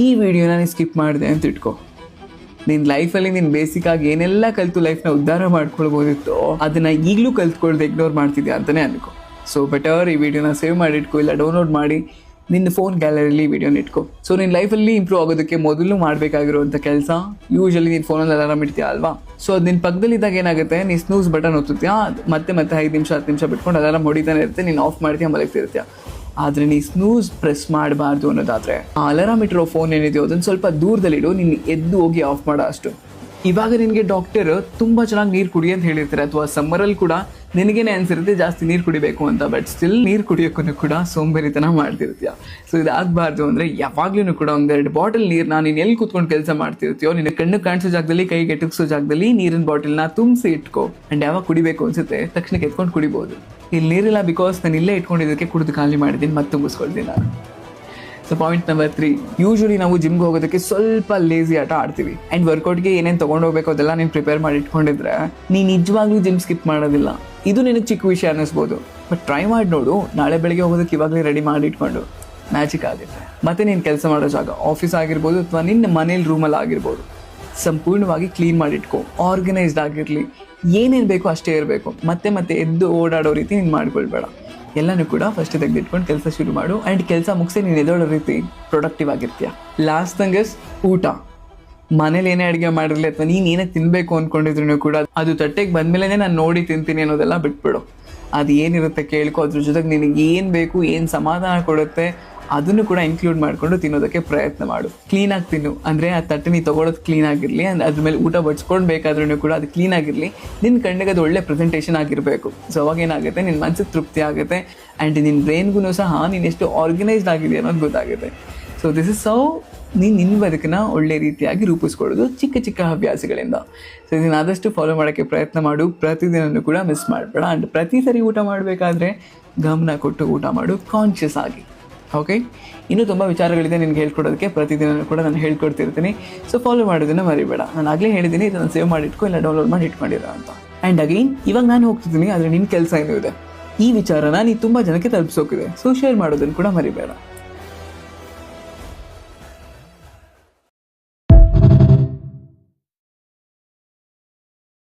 ಈ ವಿಡಿಯೋನ ನೀನು ಸ್ಕಿಪ್ ಮಾಡಿದೆ ಅಂತ ಇಟ್ಕೋ, ನಿನ್ನ ಲೈಫಲ್ಲಿ ನೀನು ಬೇಸಿಕ್ಕಾಗಿ ಏನೆಲ್ಲ ಕಲಿತು ಲೈಫ್ನ ಉದ್ಧಾರ ಮಾಡ್ಕೊಳ್ಬೋದಿತ್ತು ಅದನ್ನು ಈಗಲೂ ಕಲ್ತ್ಕೊಳ್ದೆ ಇಗ್ನೋರ್ ಮಾಡ್ತಿದ್ಯಾ ಅಂತಲೇ ಅನ್ಕೋ. ಸೊ ಬೆಟರ್ ಈ ವಿಡಿಯೋನ ಸೇವ್ ಮಾಡಿ ಇಟ್ಕೋ, ಇಲ್ಲ ಡೌನ್ಲೋಡ್ ಮಾಡಿ ನಿನ್ನ ಫೋನ್ ಗ್ಯಾಲರಿಲಿ ವಿಡಿಯೋನ ಇಟ್ಕೋ. ಸೊ ನಿನ್ನ ಲೈಫಲ್ಲಿ ಇಂಪ್ರೂವ್ ಆಗೋದಕ್ಕೆ ಮೊದಲು ಮಾಡಬೇಕಾಗಿರುವಂಥ ಕೆಲಸ, ಯೂಶಲಿ ನೀನು ಫೋನಲ್ಲಿ ಅಲಾರಾಮ್ ಇಡ್ತೀಯ ಅಲ್ವಾ, ಸೊ ಅದು ನಿನ್ನ ಪಕ್ಕದಲ್ಲಿದ್ದಾಗ ಏನಾಗುತ್ತೆ, ನೀನು ಸ್ನೂಸ್ ಬಟನ್ ಒತ್ತುತ್ತೀಯಾ, ಮತ್ತೆ 5 ನಿಮಿಷ 10 ನಿಮಿಷ ಬಿಟ್ಕೊಂಡು ಅಲಾರಾಮ್ ಹೊಡಿತಾನೆ ಇರುತ್ತೆ, ನೀನು ಆಫ್ ಮಾಡ್ತೀಯ, ಮಲಗ್ತಿರ್ತೀಯ. ಆದರೆ ನೀ ಸ್ನೂಸ್ ಪ್ರೆಸ್ ಮಾಡಬಾರ್ದು ಅನ್ನೋದಾದರೆ ಆ ಅಲಾರಾಮ್ ಇಟ್ಟಿರೋ ಫೋನ್ ಏನಿದೆಯೋ ಅದನ್ನು ಸ್ವಲ್ಪ ದೂರದಲ್ಲಿಡು, ನೀನು ಎದ್ದು ಹೋಗಿ ಆಫ್ ಮಾಡೋ ಅಷ್ಟು. ಇವಾಗ ನಿನಗೆ ಡಾಕ್ಟರ್ ತುಂಬ ಚೆನ್ನಾಗಿ ನೀರು ಕುಡಿ ಅಂತ ಹೇಳಿರ್ತಾರೆ, ಅಥವಾ ಸಮ್ಮರಲ್ಲಿ ಕೂಡ ನಿನಗೇನೆ ಅನಿಸಿರುತ್ತೆ ಜಾಸ್ತಿ ನೀರು ಕುಡಿಬೇಕು ಅಂತ, ಬಟ್ ಸ್ಟಿಲ್ ನೀರು ಕುಡಿಯೋಕ್ಕೂ ಕೂಡ ಸೋಂಬೇರಿತನ ಮಾಡ್ತಿರ್ತೀಯ. ಸೊ ಇದಾಗಬಾರ್ದು ಅಂದರೆ ಯಾವಾಗ್ಲೂ ಕೂಡ 1-2 ಬಾಟಲ್ ನೀರನ್ನ ನೀನು ಎಲ್ಲಿ ಕೂತ್ಕೊಂಡು ಕೆಲಸ ಮಾಡ್ತಿರ್ತೀಯೋ, ನಿನ್ನ ಕಣ್ಣು ಕಾಣಿಸೋ ಜಾಗದಲ್ಲಿ, ಕೈಗೆ ಎಟಕ್ಸೋ ಜಾಗದಲ್ಲಿ ನೀರಿನ ಬಾಟಲ್ನ ತುಂಬಿಸಿ ಇಟ್ಕೋ. ಆ್ಯಂಡ್ ಯಾವಾಗ ಕುಡಿಬೇಕು ಅನಿಸುತ್ತೆ ತಕ್ಷಣಕ್ಕೆ ಎತ್ಕೊಂಡು ಕುಡಿಬೋದು. ಇಲ್ಲಿ ನೀರಿಲ್ಲ ಬಿಕಾಸ್ ನಾನು ಇಲ್ಲೇ ಇಟ್ಕೊಂಡಿದ್ದಕ್ಕೆ ಕುಡಿದು ಖಾಲಿ ಮಾಡಿದ್ದೀನಿ, ಮತ್ತೆ ತುಂಬಿಸ್ಕೊಳ್ತೀನಿ ನಾನು. ಸೊ ಪಾಯಿಂಟ್ ನಂಬರ್ 3, ಯೂಶಲಿ ನಾವು ಜಿಮ್ಗೆ ಹೋಗೋದಕ್ಕೆ ಸ್ವಲ್ಪ ಲೇಸಿ ಆಟ ಆಡ್ತೀವಿ. ಆ್ಯಂಡ್ ವರ್ಕೌಟ್ಗೆ ಏನೇನು ತೊಗೊಂಡೋಗ್ಬೇಕು ಅದೆಲ್ಲ ನೀನು ಪ್ರಿಪೇರ್ ಮಾಡಿ ಇಟ್ಕೊಂಡಿದ್ರೆ ನೀನು ನಿಜವಾಗ್ಲೂ ಜಿಮ್ ಸ್ಕಿಪ್ ಮಾಡೋದಿಲ್ಲ. ಇದು ನಿನಗೆ ಚಿಕ್ಕ ವಿಷಯ ಅನ್ನಿಸ್ಬೋದು, ಬಟ್ ಟ್ರೈ ಮಾಡಿ ನೋಡು. ನಾಳೆ ಬೆಳಗ್ಗೆ ಹೋಗೋದಕ್ಕೆ ಇವಾಗಲೇ ರೆಡಿ ಮಾಡಿ ಇಟ್ಕೊಂಡು ಮ್ಯಾಜಿಕ್ ಆಗುತ್ತೆ. ಮತ್ತು ನೀನು ಕೆಲಸ ಮಾಡೋ ಜಾಗ, ಆಫೀಸ್ ಆಗಿರ್ಬೋದು ಅಥವಾ ನಿನ್ನ ಮನೇಲಿ ರೂಮಲ್ಲಿ ಆಗಿರ್ಬೋದು, ಸಂಪೂರ್ಣವಾಗಿ ಕ್ಲೀನ್ ಮಾಡಿಟ್ಕೊ. ಆರ್ಗನೈಸ್ಡ್ ಆಗಿರಲಿ, ಏನೇನು ಬೇಕೋ ಅಷ್ಟೇ ಇರಬೇಕು. ಮತ್ತೆ ಎದ್ದು ಓಡಾಡೋ ರೀತಿ ನೀನು ಮಾಡ್ಕೊಳ್ಬೇಡ. ಎಲ್ಲನೂ ಕೂಡ ಫಸ್ಟ್ ತೆಗೆದಿಟ್ಕೊಂಡು ಕೆಲಸ ಶುರು ಮಾಡು. ಆ್ಯಂಡ್ ಕೆಲಸ ಮುಗಿಸಿ ನೀನು ಎದೋಳೋ ರೀತಿ ಪ್ರೊಡಕ್ಟಿವ್ ಆಗಿರ್ತೀಯ. ಲಾಸ್ಟ್ ಥಂಗಸ್ ಊಟ. ಮನೇಲಿ ಏನೇ ಅಡುಗೆ ಮಾಡಿರಲಿ ಅಥವಾ ನೀನು ಏನೇ ತಿನ್ನಬೇಕು ಅಂದ್ಕೊಂಡಿದ್ರು ಕೂಡ ಅದು ತಟ್ಟೆಗೆ ಬಂದಮೇಲೆ ನಾನು ನೋಡಿ ತಿಂತೀನಿ ಅನ್ನೋದೆಲ್ಲ ಬಿಟ್ಬಿಡು. ಅದು ಏನಿರುತ್ತೆ ಕೇಳ್ಕೊ, ಅದ್ರ ಜೊತೆಗೆ ನಿನಗೆ ಏನು ಬೇಕು, ಏನು ಸಮಾಧಾನ ಕೊಡುತ್ತೆ ಅದನ್ನು ಕೂಡ ಇನ್ಕ್ಲೂಡ್ ಮಾಡಿಕೊಂಡು ತಿನ್ನೋದಕ್ಕೆ ಪ್ರಯತ್ನ ಮಾಡು. ಕ್ಲೀನಾಗಿ ತಿನ್ನು, ಅಂದರೆ ಆ ತಟ್ಟೆ ನೀ ತೊಗೊಳೋದು ಕ್ಲೀನಾಗಿರಲಿ, ಅದ್ರ ಮೇಲೆ ಊಟ ಬಡ್ಸ್ಕೊಂಡು ಬೇಕಾದ್ರೂ ಕೂಡ ಅದು ಕ್ಲೀನಾಗಿರಲಿ. ನಿನ್ನ ಕಣ್ಣಿಗೆ ಅದು ಒಳ್ಳೆ ಪ್ರೆಸೆಂಟೇಷನ್ ಆಗಿರಬೇಕು. ಸೊ ಅವಾಗ ಏನಾಗುತ್ತೆ, ನಿನ್ನ ಮನಸ್ಸಿಗೆ ತೃಪ್ತಿ ಆಗುತ್ತೆ. ಆ್ಯಂಡ್ ನಿನ್ನ ಬ್ರೈನ್ಗೂ ಸಹ ನೀನು ಎಷ್ಟು ಆರ್ಗನೈಸ್ಡ್ ಆಗಿದೆ ಅನ್ನೋದು ಗೊತ್ತಾಗುತ್ತೆ. ಸೊ ದಿಸ್ ಇಸ್ ಹೌ ನೀನು ನಿನ್ನ ಬದುಕನ್ನ ಒಳ್ಳೆ ರೀತಿಯಾಗಿ ರೂಪಿಸ್ಕೊಳ್ಳೋದು ಚಿಕ್ಕ ಚಿಕ್ಕ ಹವ್ಯಾಸಗಳಿಂದ. ಸೊ ಇದನ್ನು ಆದಷ್ಟು ಫಾಲೋ ಮಾಡೋಕ್ಕೆ ಪ್ರಯತ್ನ ಮಾಡು. ಪ್ರತಿದಿನವೂ ಕೂಡ ಮಿಸ್ ಮಾಡಬೇಡ. ಆ್ಯಂಡ್ ಪ್ರತಿ ಸರಿ ಊಟ ಮಾಡಬೇಕಾದ್ರೆ ಗಮನ ಕೊಟ್ಟು ಊಟ ಮಾಡು, ಕಾನ್ಷಿಯಸ್ ಆಗಿ. ಓಕೆ, ಇನ್ನೂ ತುಂಬ ವಿಚಾರಗಳಿದೆ ನಿನಗೆ ಹೇಳ್ಕೊಡೋದಕ್ಕೆ. ಪ್ರತಿದಿನ ಕೂಡ ನಾನು ಹೇಳ್ಕೊಡ್ತಿರ್ತೀನಿ. ಸೊ ಫಾಲೋ ಮಾಡೋದನ್ನು ಮರಿಬೇಡ. ನಾನು ಆಗಲೇ ಹೇಳಿದ್ದೀನಿ, ಇದನ್ನು ಸೇವ್ ಮಾಡಿ ಇಟ್ಕೊ, ಇಲ್ಲ ಡೌನ್ಲೋಡ್ ಮಾಡಿ ಇಟ್ಕೊಂಡಿರೋ ಅಂತ. ಆ್ಯಂಡ್ ಅಗೈನ್ ಇವಾಗ ನಾನು ಹೋಗ್ತಿದ್ದೀನಿ, ಆದರೆ ನಿನ್ನ ಕೆಲಸ ಏನೂ ಇದೆ. ಈ ವಿಚಾರನ ನೀನು ತುಂಬ ಜನಕ್ಕೆ ತಲುಪಿಸೋಕಿದೆ. ಸೊ ಶೇರ್ ಮಾಡೋದನ್ನು ಕೂಡ ಮರಿಬೇಡ.